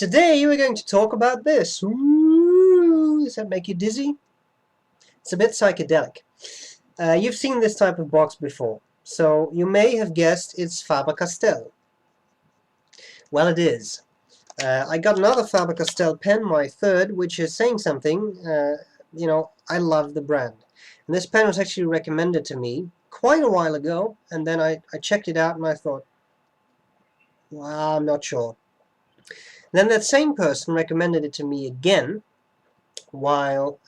Today we're going to talk about this. Ooh, does that make you dizzy? It's a bit psychedelic. You've seen this type of box before, so you may have guessed it's Faber-Castell. Well, it is. I got another Faber-Castell pen, my third, which is saying something. I love the brand. And this pen was actually recommended to me quite a while ago, and then I checked it out and I thought, well, I'm not sure. Then that same person recommended it to me again, while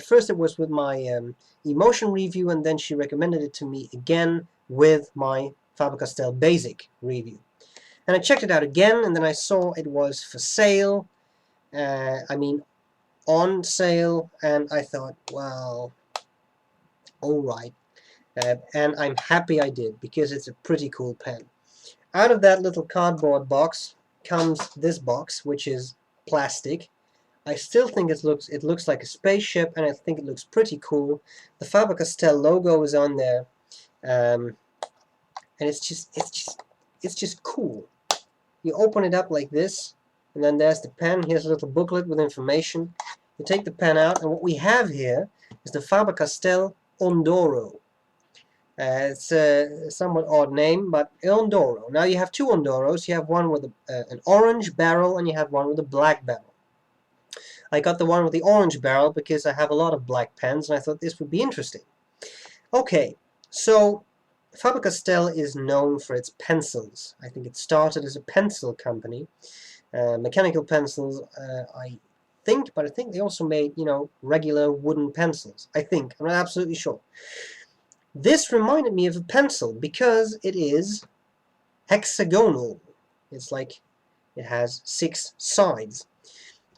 first it was with my emotion review, and then she recommended it to me again with my Faber-Castell basic review. And I checked it out again, and then I saw it was for sale, on sale, and I thought, well, alright. And I'm happy I did, because it's a pretty cool pen. Out of that little cardboard box comes this box, which is plastic. I still think it looks like a spaceship, and I think it looks pretty cool. The Faber-Castell logo is on there, and it's just cool. You open it up like this, and then there's the pen. Here's a little booklet with information. You take the pen out, and what we have here is the Faber-Castell Ondoro. It's a somewhat odd name, but Ondoro. Now you have two Ondoros. You have one with an orange barrel, and you have one with a black barrel. I got the one with the orange barrel because I have a lot of black pens, and I thought this would be interesting. Okay, so Faber-Castell is known for its pencils. I think it started as a pencil company. Mechanical pencils, I think, but I think they also made, regular wooden pencils. I think. I'm not absolutely sure. This reminded me of a pencil because it is hexagonal. It's like it has 6 sides.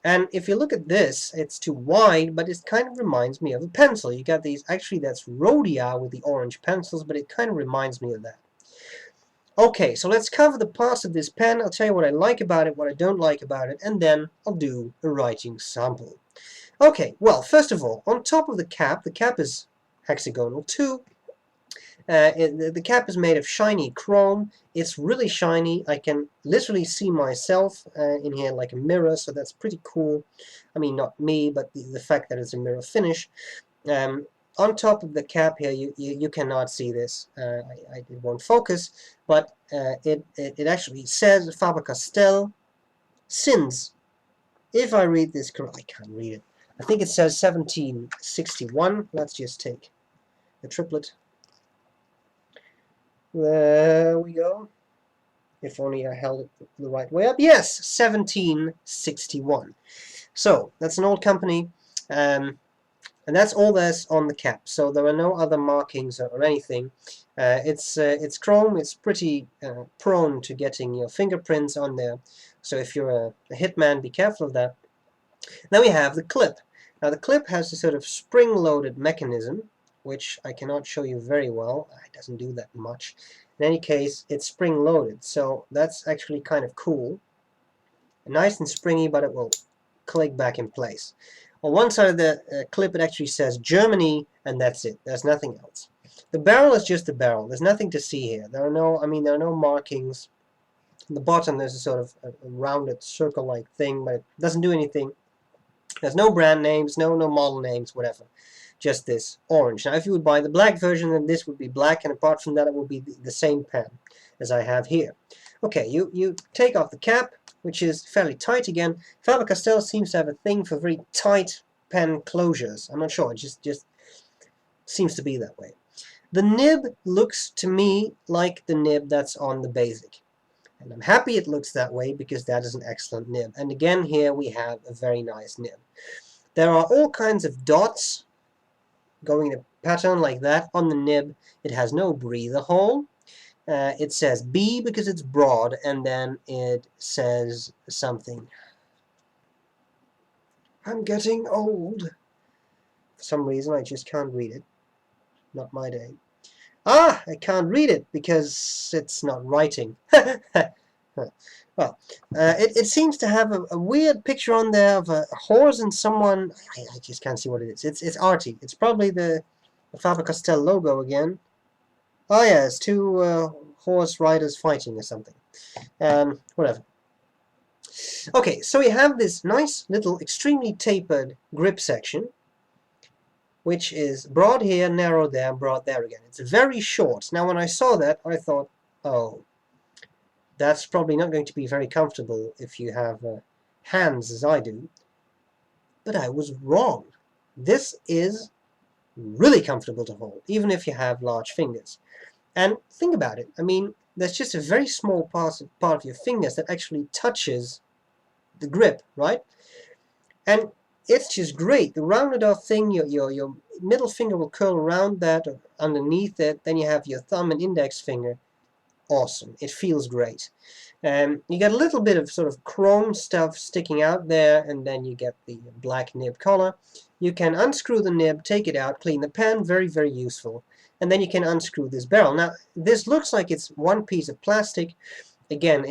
And if you look at this, it's too wide, but it kind of reminds me of a pencil. You got these, actually that's Rhodia with the orange pencils, but it kind of reminds me of that. Okay, so let's cover the parts of this pen. I'll tell you what I like about it, what I don't like about it, and then I'll do a writing sample. Okay, well, first of all, on top of the cap is hexagonal too. The cap is made of shiny chrome. It's really shiny. I can literally see myself in here like a mirror, so that's pretty cool. I mean, not me, but the fact that it's a mirror finish. On top of the cap here, you cannot see this. It won't focus, but it actually says Faber-Castell since, if I read this correctly, I can't read it. I think it says 1761. Let's just take the triplet. There we go. If only I held it the right way up. Yes, 1761. So, that's an old company, and that's all there's on the cap. So there are no other markings or anything. It's chrome. It's pretty prone to getting your fingerprints on there. So if you're a hitman, be careful of that. Then we have the clip. Now the clip has a sort of spring-loaded mechanism, which I cannot show you very well. It doesn't do that much. In any case, it's spring-loaded, so that's actually kind of cool. Nice and springy, but it will click back in place. On one side of the clip, it actually says Germany, and that's it. There's nothing else. The barrel is just a barrel. There's nothing to see here. There are no markings. On the bottom, there's a sort of a rounded circle-like thing, but it doesn't do anything. There's no brand names, no model names, whatever. Just this orange. Now, if you would buy the black version, then this would be black, and apart from that, it will be the same pen as I have here. Okay, you take off the cap, which is fairly tight again. Faber-Castell seems to have a thing for very tight pen closures. I'm not sure, it just seems to be that way. The nib looks to me like the nib that's on the basic. And I'm happy it looks that way because that is an excellent nib. And again, here we have a very nice nib. There are all kinds of dots going in a pattern like that on the nib. It has no breather hole. It says B because it's broad, and then it says something. I'm getting old. For some reason, I just can't read it. Not my day. Ah, I can't read it because it's not writing. Well, it seems to have a weird picture on there of a horse and someone. I just can't see what it is. It's arty. It's probably the Faber-Castell logo again. Oh yeah, it's two horse riders fighting or something. Whatever. Okay, so we have this nice little extremely tapered grip section, which is broad here, narrow there, broad there again. It's very short. Now when I saw that, I thought, oh, that's probably not going to be very comfortable if you have hands as I do. But I was wrong. This is really comfortable to hold, even if you have large fingers. And think about it. I mean, there's just a very small part of your fingers that actually touches the grip, right? And it's just great. The rounded off thing, your middle finger will curl around that or underneath it. Then you have your thumb and index finger. Awesome. It feels great. You get a little bit of sort of chrome stuff sticking out there, and then you get the black nib collar. You can unscrew the nib, take it out, clean the pen. Very, very useful. And then you can unscrew this barrel. Now, this looks like it's one piece of plastic. Again,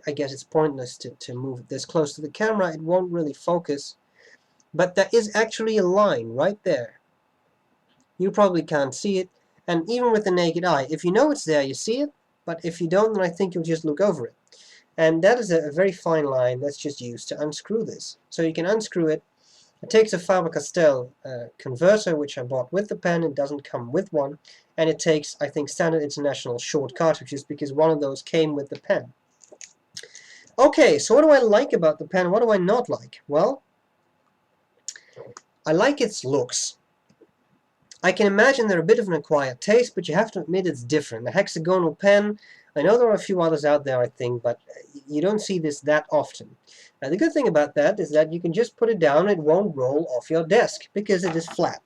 I guess it's pointless to move this close to the camera. It won't really focus. But there is actually a line right there. You probably can't see it. And even with the naked eye, if you know it's there, you see it. But if you don't, then I think you'll just look over it. And that is a very fine line that's just used to unscrew this. So you can unscrew it. It takes a Faber-Castell converter, which I bought with the pen. It doesn't come with one. And it takes, I think, standard international short cartridges, because one of those came with the pen. Okay, so what do I like about the pen? What do I not like? Well, I like its looks. I can imagine they're a bit of an acquired taste, but you have to admit it's different. The hexagonal pen, I know there are a few others out there, I think, but you don't see this that often. Now, the good thing about that is that you can just put it down, it won't roll off your desk, because it is flat.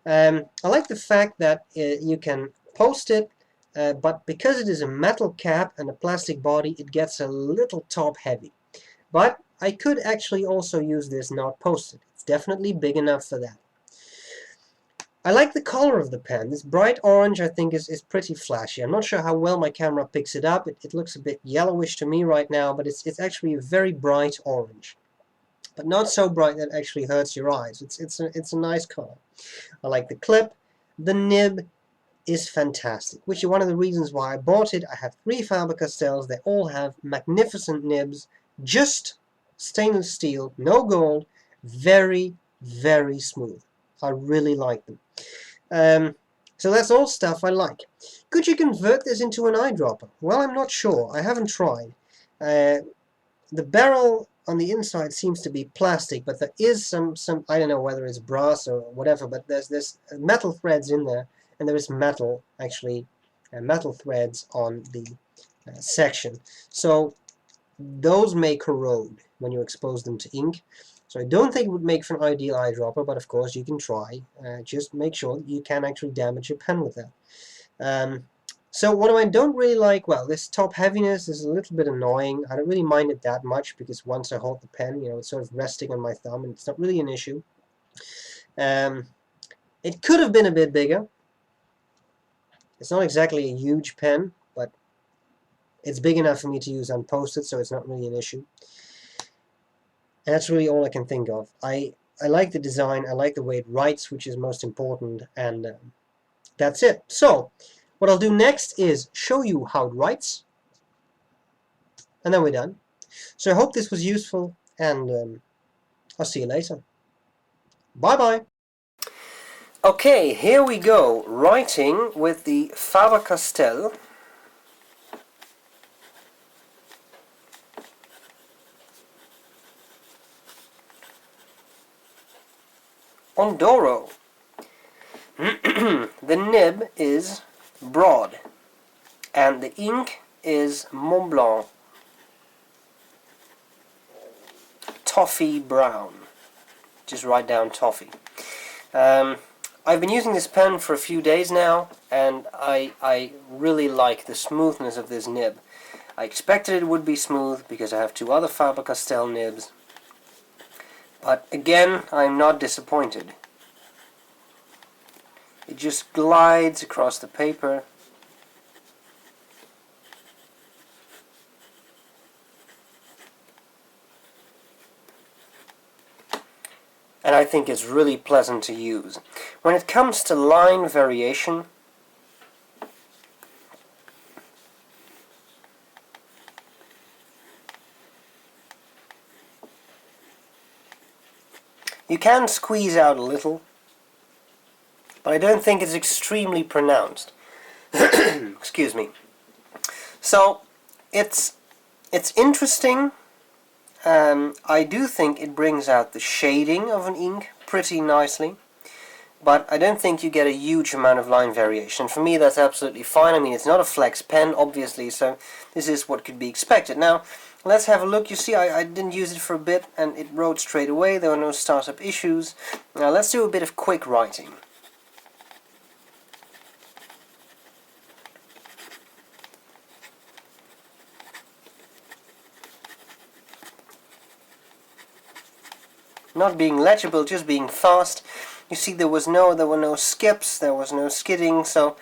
I like the fact that you can post it, but because it is a metal cap and a plastic body, it gets a little top heavy. But I could actually also use this not posted. It's definitely big enough for that. I like the color of the pen. This bright orange, I think, is pretty flashy. I'm not sure how well my camera picks it up. It looks a bit yellowish to me right now, but it's actually a very bright orange. But not so bright that it actually hurts your eyes. It's a nice color. I like the clip. The nib is fantastic, which is one of the reasons why I bought it. I have 3 Faber-Castells. They all have magnificent nibs. Just stainless steel, no gold. Very, very smooth. I really like them. So that's all stuff I like. Could you convert this into an eyedropper? Well, I'm not sure. I haven't tried. The barrel on the inside seems to be plastic, but there is some I don't know whether it's brass or whatever, but there's metal threads in there, and there is metal, actually, metal threads on the section. So those may corrode when you expose them to ink. So I don't think it would make for an ideal eyedropper, but of course you can try. Just make sure that you can actually damage your pen with that. So what I don't really like, well, this top heaviness is a little bit annoying. I don't really mind it that much, because once I hold the pen, you know, it's sort of resting on my thumb, and it's not really an issue. It could have been a bit bigger. It's not exactly a huge pen, but it's big enough for me to use unposted, so it's not really an issue. And that's really all I can think of. I like the design, I like the way it writes, which is most important, and that's it. So, what I'll do next is show you how it writes, and then we're done. So I hope this was useful, and I'll see you later. Bye-bye! Okay, here we go, writing with the Faber-Castell Ondoro. The nib is broad, and the ink is Mont Blanc Toffee Brown. Just write down toffee. I've been using this pen for a few days now, and I really like the smoothness of this nib. I expected it would be smooth because I have 2 other Faber-Castell nibs, but again, I'm not disappointed. It just glides across the paper. And I think it's really pleasant to use. When it comes to line variation, You can squeeze out a little, but I don't think it's extremely pronounced. Excuse me. So it's interesting. I do think it brings out the shading of an ink pretty nicely, but I don't think you get a huge amount of line variation. For me, that's absolutely fine. I mean, it's not a flex pen, obviously, so this is what could be expected. Now, let's have a look. You see, I didn't use it for a bit, and it wrote straight away. There were no startup issues. Now, let's do a bit of quick writing. Not being legible, just being fast. You see, there were no skips, there was no skidding, so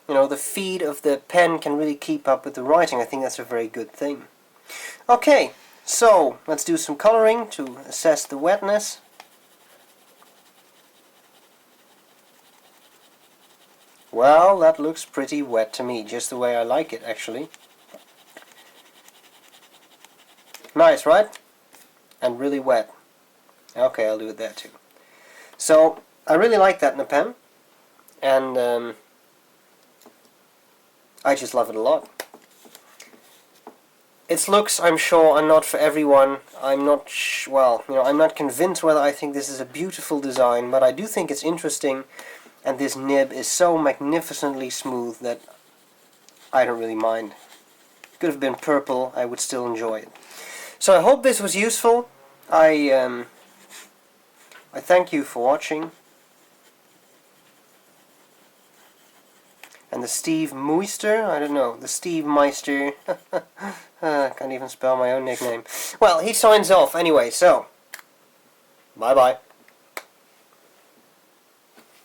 the feed of the pen can really keep up with the writing. I think that's a very good thing. Okay, so let's do some coloring to assess the wetness. Well, that looks pretty wet to me, just the way I like it, actually. Nice, right? And really wet. Okay, I'll do it there too. So, I really like that in a pen, and I just love it a lot. Its looks, I'm sure, are not for everyone. I'm not I'm not convinced whether I think this is a beautiful design, but I do think it's interesting, and this nib is so magnificently smooth that I don't really mind. Could have been purple, I would still enjoy it. So I hope this was useful. I thank you for watching. And the Steve Meister, I don't know, the Steve Meister, I can't even spell my own nickname. Well, he signs off anyway, so, bye-bye.